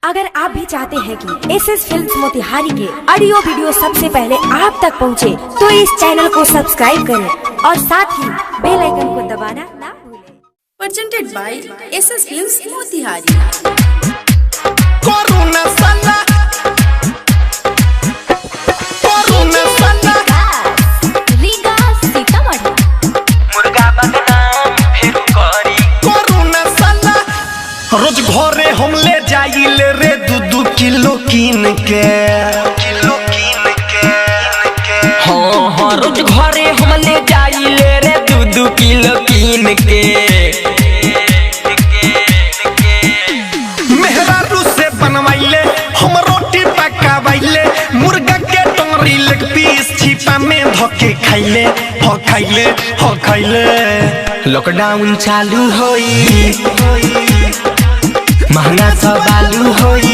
अगर आप भी चाहते हैं कि एसएस फिल्म्स मोतिहारी के ऑडियो वीडियो सबसे पहले आप तक पहुंचे, तो इस चैनल को सब्सक्राइब करें और साथ ही बेल आइकन को दबाना ना भूलें। Presented by SS films Motihari. रोज घरे हम ले जाइले रे 2-2 किलो कीन के हाँ रोज घरे हम ले जाइले रे 2-2 किलो कीन के। मेहरारू से बनवाइले हम रोटी पकावाइले, मुर्गा के टंगरी लेग पीस छिपा में धके खाइले खाइले। लॉकडाउन चालू होई, महंगा सब आलू होई।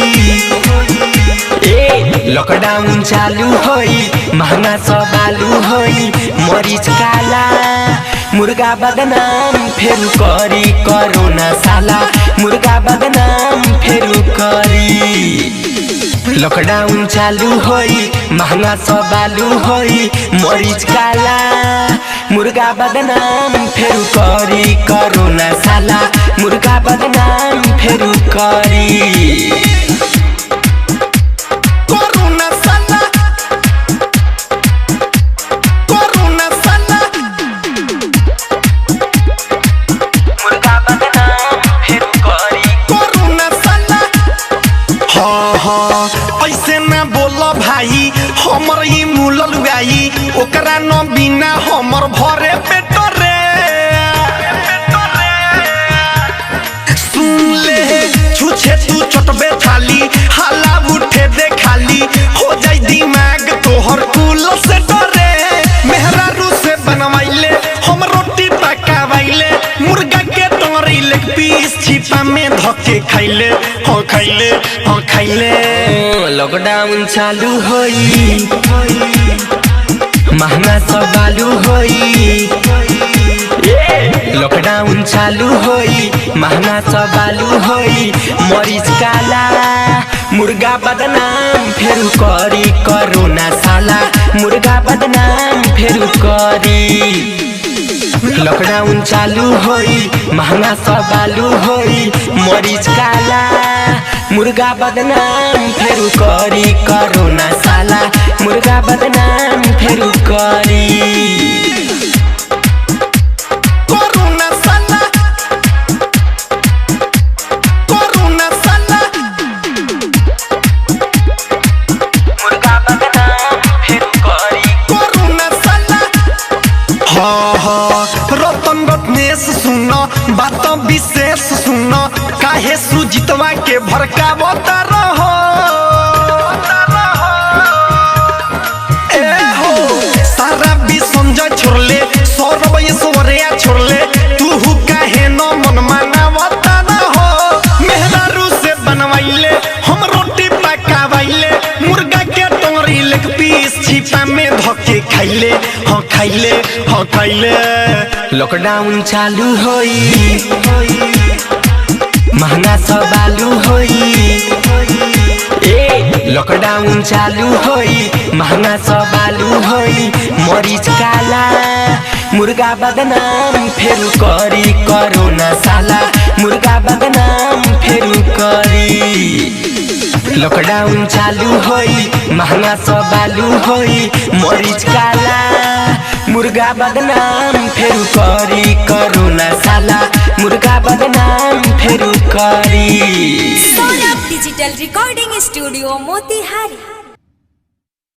लॉकडाउन चालू होई, महंगा सब आलू होई। मरीच काला मुर्गा बदनाम फेरू करी, कोरोना साला मुर्गा बदनाम फेरू करी। लॉकडाउन चालू होई, महंगा सब आलू होई। मरीच काला मुर्गा बदनाम फेरू करी, कोरोना साला मुर्गा बदनाम फेरू करी। ऐसे न बोला भाई, हमर ई मूलल गाई ओकरा न बिना हमर भरे पेट रे। सुन ले छुछे तू चटबे थाली, हाला उठे दे खाली, हो जाई दिमाग तोहर कुल से डरे। मेहरारू से बनवाइले हम रोटी पकावाइले, मुर्गा के टंगरी लेग पीस छिपा में धके खाइले खाइले। लॉकडाउन चालू होई, महंगा सब आलू होई। लॉकडाउन चालू होई, महंगा सब आलू होई। मरीच काला मुर्गा बदनाम फेरू करी, कोरोना साला मुर्गा बदनाम फेरू करी। लॉकडाउन चालू होई, महंगा सब आलू होई। मरीच काला मुर्गा बदनाम फेरू करी, कोरोना साला मुर्गा बदनाम फेरू करी। रतन रत्नेश सुनो बात विशेष सुनो, काहे सुजितवा के भड़कावता रहो। सारा भी संजय छोड़ले, सौरभ ऐश्वर्या छोड़ले, तू काहे न मन मानावता रहो। मेहरारू से बनवाइले हम रोटी पकावाइले, मुर्गा के टंगरी लेग पीस छिपा में धके खाइले खाइले। लॉकडाउन चालू होई, महंगा सब आलू होई। लॉकडाउन चालू होई, महंगा सब आलू होई। मरीच काला मुर्गा बदनाम फेरू करी, कोरोना साला मुर्गा बदनाम फेरू करी। लॉकडाउन चालू होई, महंगा सब आलू होई। मरीच काला मुर्गा बदनाम फेरू करी, कोरोना साला मुर्गा बदनाम फेरू करी। Saurabh digital recording studio Motihari.